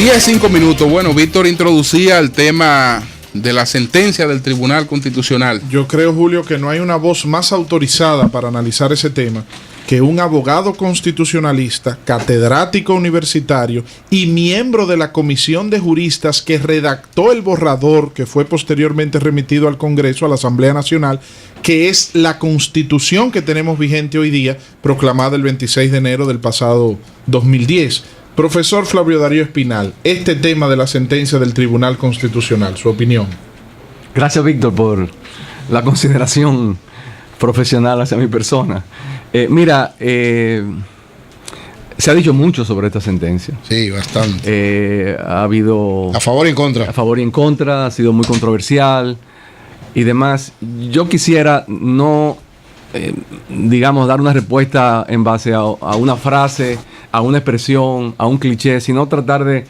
10:05. Bueno, Víctor introducía el tema de la sentencia del Tribunal Constitucional. Yo creo, Julio, que no hay una voz más autorizada para analizar ese tema que un abogado constitucionalista, catedrático universitario y miembro de la comisión de juristas que redactó el borrador que fue posteriormente remitido al Congreso, a la Asamblea Nacional, que es la Constitución que tenemos vigente hoy día, proclamada el 26 de enero del pasado 2010. Profesor Flavio Darío Espinal, este tema de la sentencia del Tribunal Constitucional, su opinión. Gracias, Víctor, por la consideración profesional hacia mi persona. Se ha dicho mucho sobre esta sentencia. Sí, bastante. Ha habido... A favor y en contra. A favor y en contra, ha sido muy controversial y demás. Yo quisiera no, dar una respuesta en base a una frase, a una expresión, a un cliché, sino tratar de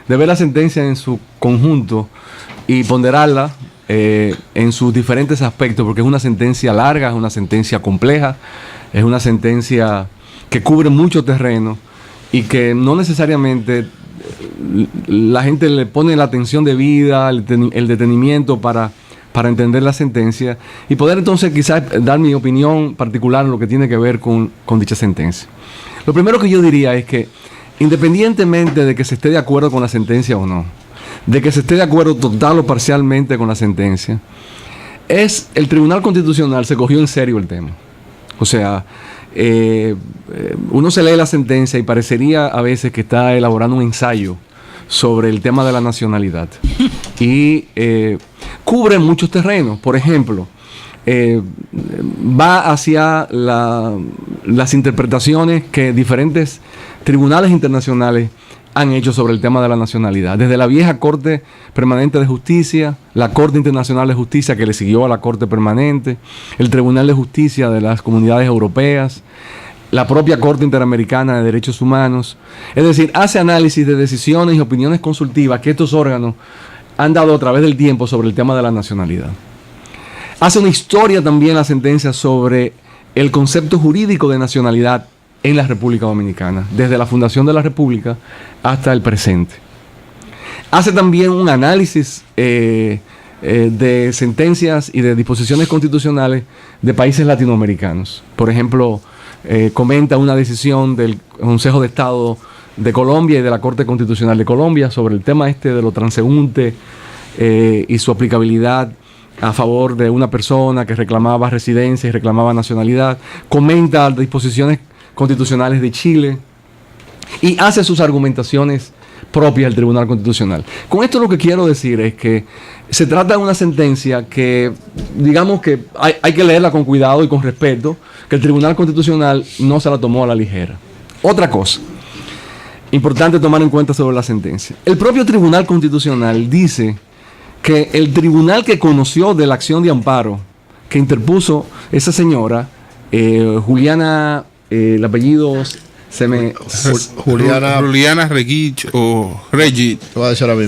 ver la sentencia en su conjunto y ponderarla en sus diferentes aspectos, porque es una sentencia larga, es una sentencia compleja, es una sentencia que cubre mucho terreno y que no necesariamente la gente le pone la atención debida, el detenimiento para entender la sentencia y poder entonces quizás dar mi opinión particular en lo que tiene que ver con dicha sentencia. Lo primero que yo diría es que, independientemente de que se esté de acuerdo con la sentencia o no, de que se esté de acuerdo total o parcialmente con la sentencia, el Tribunal Constitucional se cogió en serio el tema. O sea, uno se lee la sentencia y parecería a veces que está elaborando un ensayo sobre el tema de la nacionalidad. Y cubre muchos terrenos. Por ejemplo, va hacia las interpretaciones que diferentes tribunales internacionales han hecho sobre el tema de la nacionalidad. Desde la vieja Corte Permanente de Justicia, la Corte Internacional de Justicia que le siguió a la Corte Permanente, el Tribunal de Justicia de las Comunidades Europeas, la propia Corte Interamericana de Derechos Humanos. Es decir, hace análisis de decisiones y opiniones consultivas que estos órganos han dado a través del tiempo sobre el tema de la nacionalidad. Hace una historia también la sentencia sobre el concepto jurídico de nacionalidad en la República Dominicana, desde la fundación de la República hasta el presente. Hace también un análisis de sentencias y de disposiciones constitucionales de países latinoamericanos. Por ejemplo, comenta una decisión del Consejo de Estado de Colombia y de la Corte Constitucional de Colombia sobre el tema de lo transeúnte y su aplicabilidad a favor de una persona que reclamaba residencia y reclamaba nacionalidad. Comenta las disposiciones constitucionales de Chile y hace sus argumentaciones propias del Tribunal Constitucional. Con esto lo que quiero decir es que se trata de una sentencia que, digamos que hay que leerla con cuidado y con respeto, que el Tribunal Constitucional no se la tomó a la ligera. Otra cosa importante tomar en cuenta sobre la sentencia. El propio Tribunal Constitucional dice que el tribunal que conoció de la acción de amparo que interpuso esa señora, Juliana, el apellido Juliana Regich o Regit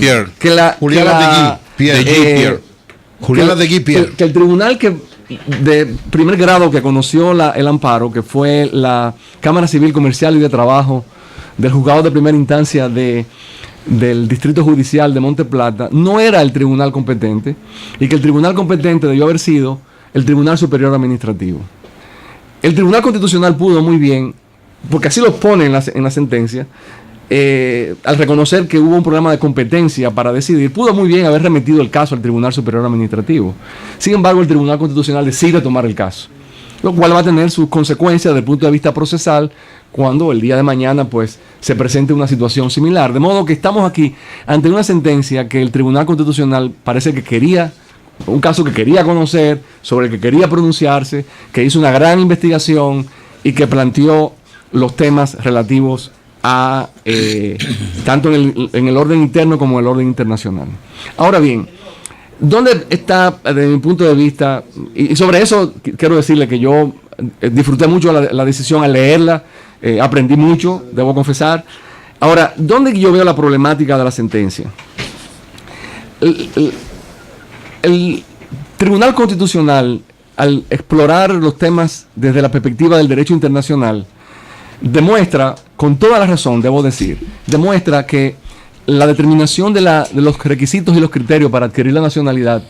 Pierre. Juliana de Pierre. Que el tribunal de primer grado que conoció el amparo, que fue la Cámara Civil Comercial y de Trabajo del Juzgado de Primera Instancia del Distrito Judicial de Monte Plata, no era el tribunal competente y que el tribunal competente debió haber sido el Tribunal Superior Administrativo. El Tribunal Constitucional pudo muy bien, porque así lo pone en la sentencia, al reconocer que hubo un problema de competencia para decidir, pudo muy bien haber remitido el caso al Tribunal Superior Administrativo. Sin embargo, el Tribunal Constitucional decide tomar el caso, lo cual va a tener sus consecuencias desde el punto de vista procesal cuando el día de mañana pues se presente una situación similar. De modo que estamos aquí ante una sentencia que el Tribunal Constitucional parece que quería, un caso que quería conocer, sobre el que quería pronunciarse, que hizo una gran investigación y que planteó los temas relativos a tanto en el orden interno como en el orden internacional. Ahora bien, ¿dónde está, desde mi punto de vista, y sobre eso quiero decirle que yo disfruté mucho la decisión al leerla, aprendí mucho, debo confesar. Ahora, ¿dónde yo veo la problemática de la sentencia? El Tribunal Constitucional, al explorar los temas desde la perspectiva del derecho internacional, demuestra, con toda la razón, debo decir, demuestra que la determinación de los requisitos y los criterios para adquirir la nacionalidad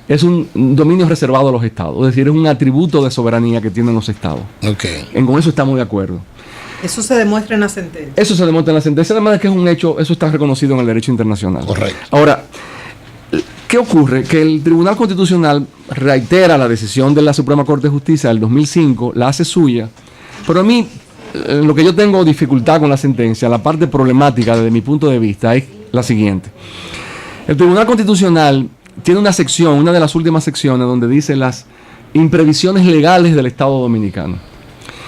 es un dominio reservado a los estados, es decir, es un atributo de soberanía que tienen los estados. Con eso estamos de acuerdo. Eso se demuestra en la sentencia. Eso se demuestra en la sentencia, además de que es un hecho, eso está reconocido en el derecho internacional. Correcto. Ahora, ¿qué ocurre? Que el Tribunal Constitucional reitera la decisión de la Suprema Corte de Justicia del 2005, la hace suya, pero a mí, lo que yo tengo dificultad con la sentencia, la parte problemática desde mi punto de vista es la siguiente. El Tribunal Constitucional tiene una sección, una de las últimas secciones, donde dice las imprevisiones legales del Estado Dominicano.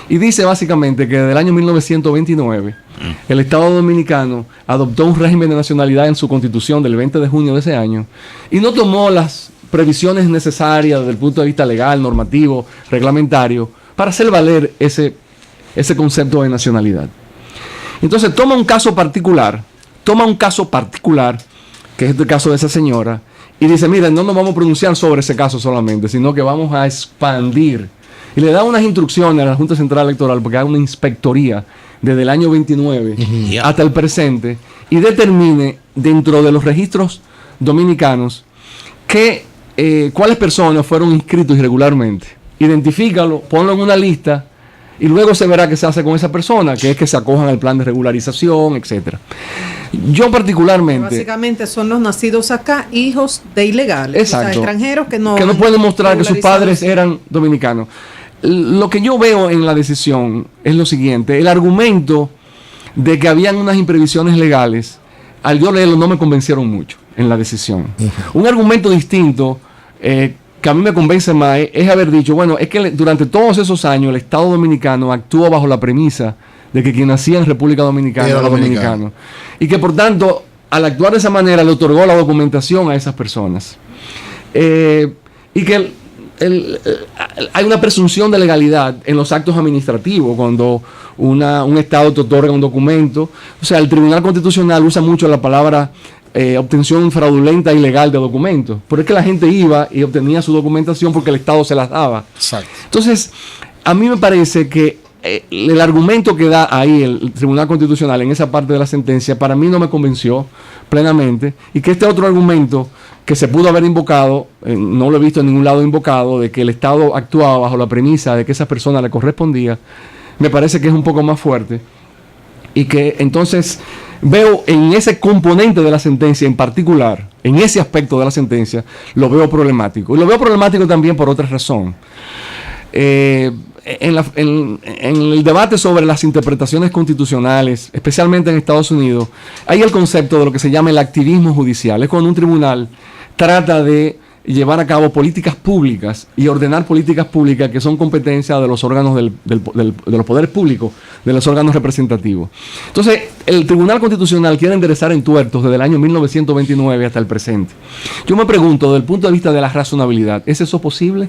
Y dice básicamente que desde el año 1929 el Estado Dominicano adoptó un régimen de nacionalidad en su constitución del 20 de junio de ese año y no tomó las previsiones necesarias desde el punto de vista legal, normativo, reglamentario, para hacer valer ese concepto de nacionalidad. Entonces toma un caso particular, que es el caso de esa señora, y dice, miren, no nos vamos a pronunciar sobre ese caso solamente, sino que vamos a expandir. Y le da unas instrucciones a la Junta Central Electoral porque haga una inspectoría desde el año 29 hasta el presente y determine dentro de los registros dominicanos cuáles personas fueron inscritos irregularmente. Identifícalo, ponlo en una lista y luego se verá qué se hace con esa persona, que es que se acojan al plan de regularización, etcétera. Yo particularmente... Básicamente son los nacidos acá, hijos de ilegales. Exacto. O sea, extranjeros que no pueden mostrar que sus padres eran dominicanos. Lo que yo veo en la decisión es lo siguiente. El argumento de que habían unas imprevisiones legales, al yo leerlo no me convencieron mucho en la decisión. Un argumento distinto que a mí me convence más es haber dicho, bueno, es que durante todos esos años el Estado Dominicano actuó bajo la premisa de que quien nacía en República Dominicana era dominicano. Y que por tanto, al actuar de esa manera, le otorgó la documentación a esas personas. Y que hay una presunción de legalidad en los actos administrativos cuando un Estado te otorga un documento. O sea, el Tribunal Constitucional usa mucho la palabra obtención fraudulenta e ilegal de documentos. Pero es que la gente iba y obtenía su documentación porque el Estado se las daba. Exacto. Entonces, a mí me parece que el argumento que da ahí el Tribunal Constitucional en esa parte de la sentencia, para mí no me convenció plenamente, y que este otro argumento que se pudo haber invocado, no lo he visto en ningún lado invocado, de que el Estado actuaba bajo la premisa de que esa persona le correspondía, me parece que es un poco más fuerte, y que entonces veo en ese componente de la sentencia en particular, en ese aspecto de la sentencia, lo veo problemático. Y lo veo problemático también por otra razón. En el debate sobre las interpretaciones constitucionales, especialmente en Estados Unidos, hay el concepto de lo que se llama el activismo judicial. Es cuando un tribunal trata de llevar a cabo políticas públicas y ordenar políticas públicas que son competencia de los órganos de los poderes públicos, de los órganos representativos. Entonces, el Tribunal Constitucional quiere enderezar entuertos desde el año 1929 hasta el presente. Yo me pregunto, desde el punto de vista de la razonabilidad, ¿es eso posible?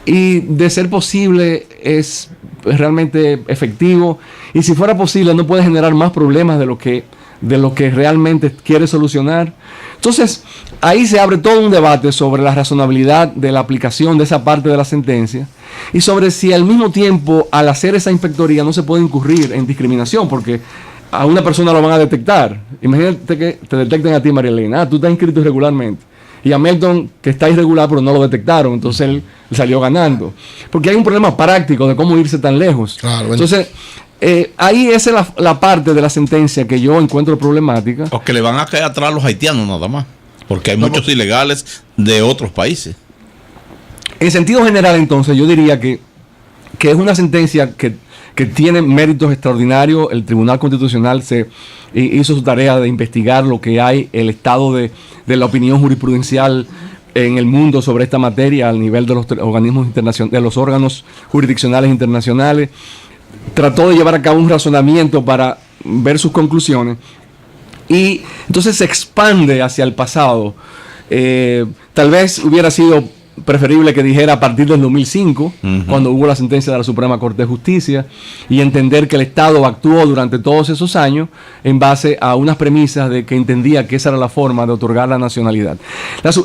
Y de ser posible, ¿es realmente efectivo? Y si fuera posible, ¿no puede generar más problemas de lo que realmente quiere solucionar? Entonces, ahí se abre todo un debate sobre la razonabilidad de la aplicación de esa parte de la sentencia y sobre si al mismo tiempo, al hacer esa inspectoría, no se puede incurrir en discriminación, porque a una persona lo van a detectar. Imagínate que te detecten a ti, María Elena, tú estás inscrito irregularmente. Y a Melton, que está irregular, pero no lo detectaron, entonces él salió ganando. Porque hay un problema práctico de cómo irse tan lejos. Claro, bueno. Entonces, ahí esa es la parte de la sentencia que yo encuentro problemática. O que le van a caer atrás a los haitianos nada más, porque hay muchos ilegales de otros países. En sentido general, entonces, yo diría que es una sentencia que tiene méritos extraordinarios. El Tribunal Constitucional hizo su tarea de investigar lo que hay, el estado de la opinión jurisprudencial en el mundo sobre esta materia al nivel de los organismos internacionales, de los órganos jurisdiccionales internacionales. Trató de llevar a cabo un razonamiento para ver sus conclusiones y entonces se expande hacia el pasado. Tal vez hubiera sido preferible que dijera a partir del 2005, cuando hubo la sentencia de la Suprema Corte de Justicia, y entender que el Estado actuó durante todos esos años en base a unas premisas de que entendía que esa era la forma de otorgar la nacionalidad.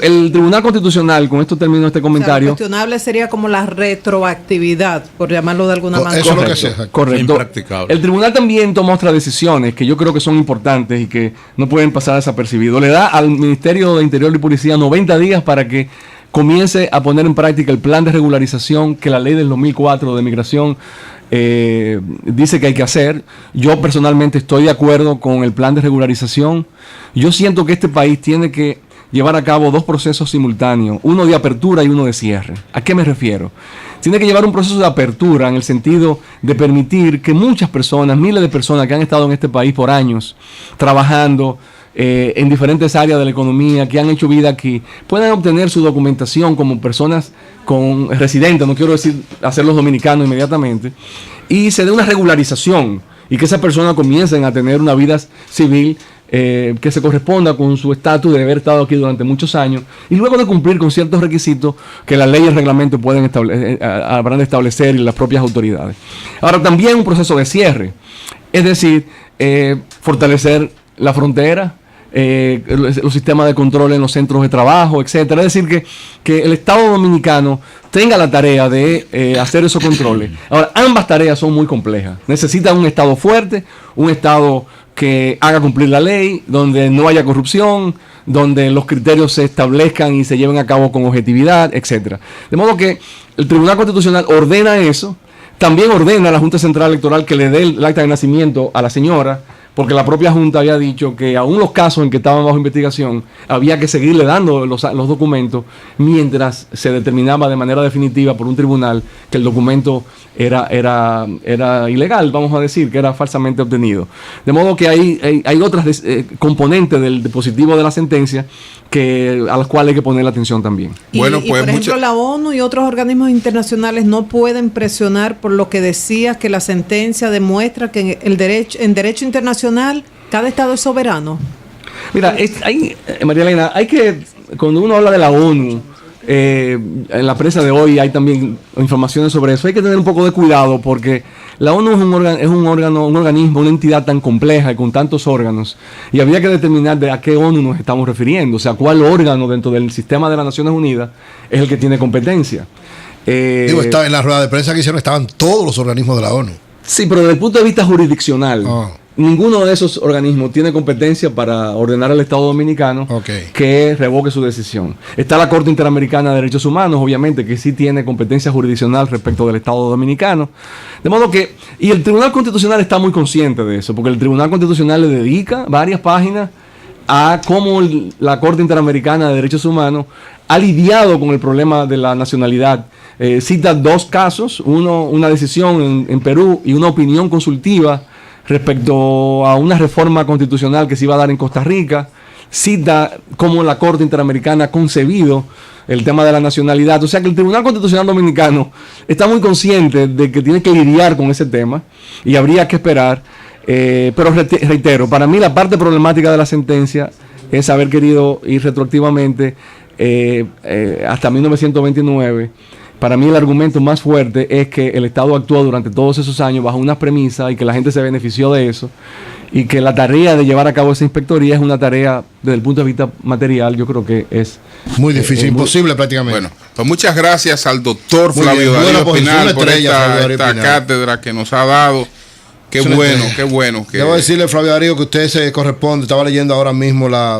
El Tribunal Constitucional, con esto termino este comentario. O sea, lo cuestionable sería como la retroactividad, por llamarlo de alguna manera. Eso es lo que sea. Correcto. Impracticable. El tribunal también toma otras decisiones que yo creo que son importantes y que no pueden pasar desapercibidos. Le da al Ministerio de Interior y Policía 90 días para que comience a poner en práctica el plan de regularización que la ley del 2004 de migración dice que hay que hacer. Yo personalmente estoy de acuerdo con el plan de regularización. Yo siento que este país tiene que llevar a cabo dos procesos simultáneos, uno de apertura y uno de cierre. ¿A qué me refiero? Tiene que llevar un proceso de apertura en el sentido de permitir que muchas personas, miles de personas que han estado en este país por años, trabajando en diferentes áreas de la economía, que han hecho vida aquí, puedan obtener su documentación como personas con residentes, no quiero decir hacerlos dominicanos inmediatamente, y se dé una regularización y que esas personas comiencen a tener una vida civil que se corresponda con su estatus de haber estado aquí durante muchos años, y luego de cumplir con ciertos requisitos que la ley y el reglamento habrán de establecer y las propias autoridades. Ahora, también un proceso de cierre, es decir, fortalecer la frontera, los sistemas de control en los centros de trabajo, etcétera. Es decir, que el Estado dominicano tenga la tarea de hacer esos controles. Ahora, ambas tareas son muy complejas. Necesitan un Estado fuerte, un Estado que haga cumplir la ley, donde no haya corrupción, donde los criterios se establezcan y se lleven a cabo con objetividad, etcétera. De modo que el Tribunal Constitucional ordena eso. También ordena a la Junta Central Electoral que le dé el acta de nacimiento a la señora, porque la propia Junta había dicho que aún los casos en que estaban bajo investigación había que seguirle dando los documentos mientras se determinaba de manera definitiva por un tribunal que el documento era ilegal, vamos a decir, que era falsamente obtenido. De modo que hay otras componentes del dispositivo de la sentencia a las cuales hay que poner la atención también. Bueno, pues por ejemplo, la ONU y otros organismos internacionales no pueden presionar por lo que decía que la sentencia demuestra que en derecho internacional cada Estado es soberano. Mira, María Elena, cuando uno habla de la ONU, en la prensa de hoy hay también informaciones sobre eso. Hay que tener un poco de cuidado porque la ONU es un organismo, una entidad tan compleja y con tantos órganos, y habría que determinar de a qué ONU nos estamos refiriendo, o sea, cuál órgano dentro del sistema de las Naciones Unidas es el que tiene competencia. Estaba en la rueda de prensa que hicieron, estaban todos los organismos de la ONU. Sí, pero desde el punto de vista jurisdiccional, ninguno de esos organismos tiene competencia para ordenar al Estado Dominicano que revoque su decisión. Está la Corte Interamericana de Derechos Humanos, obviamente, que sí tiene competencia jurisdiccional respecto del Estado Dominicano. De modo que, y el Tribunal Constitucional está muy consciente de eso, porque el Tribunal Constitucional le dedica varias páginas a cómo la Corte Interamericana de Derechos Humanos ha lidiado con el problema de la nacionalidad. Cita dos casos, una decisión en Perú y una opinión consultiva respecto a una reforma constitucional que se iba a dar en Costa Rica. Cita cómo la Corte Interamericana ha concebido el tema de la nacionalidad. O sea que el Tribunal Constitucional Dominicano está muy consciente de que tiene que lidiar con ese tema y habría que esperar. Pero reitero, para mí la parte problemática de la sentencia es haber querido ir retroactivamente hasta 1929. Para mí el argumento más fuerte es que el Estado actuó durante todos esos años bajo unas premisas y que la gente se benefició de eso, y que la tarea de llevar a cabo esa inspectoría es una tarea desde el punto de vista material, yo creo que es muy difícil, imposible prácticamente. Bueno, pues muchas gracias al doctor Flavio Darío Espinal por esta cátedra que nos ha dado. Qué bueno. Debo decirle, Flavio Darío, que usted se corresponde. Estaba leyendo ahora mismo la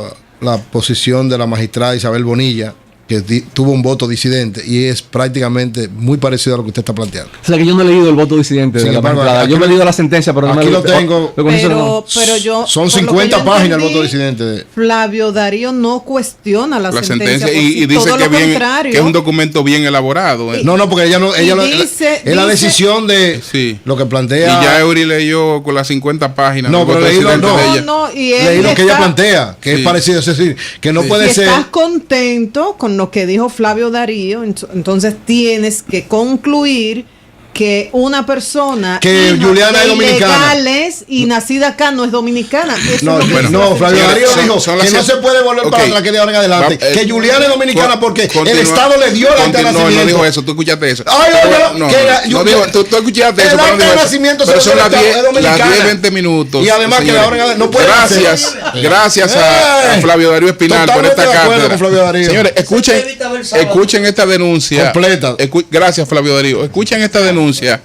posición de la magistrada Isabel Bonilla, que tuvo un voto disidente, y es prácticamente muy parecido a lo que usted está planteando. O sea que yo no he leído el voto disidente de la magistrada. Yo me he leído la sentencia, pero no me lo tengo. Pero yo, son 50 páginas el voto disidente. Flavio Darío no cuestiona la sentencia y dice que es un documento bien elaborado. No, porque ella es la decisión de lo que plantea. Y ya Eury leyó con las 50 páginas. No, pero leí lo que ella plantea, que es parecido. Es decir, que no puede ser. ¿Estás contento con lo que dijo Flavio Darío? Entonces tienes que concluir que una persona que Juliana es dominicana y nacida acá no es dominicana. No, Flavio Darío dijo que no se puede volver para atrás que de ahora en adelante. Que Juliana es dominicana porque el Estado le dio el acta de nacimiento. No dijo eso, tú escuchaste eso. No dijo, tú escuchaste eso. El acta de nacimiento pero son las 10:20 minutos. Y además que de ahora en adelante no puede. Gracias a Flavio Darío Espinal por esta cátedra. Señores, escuchen esta denuncia completa. Gracias, Flavio Darío. Escuchen esta denuncia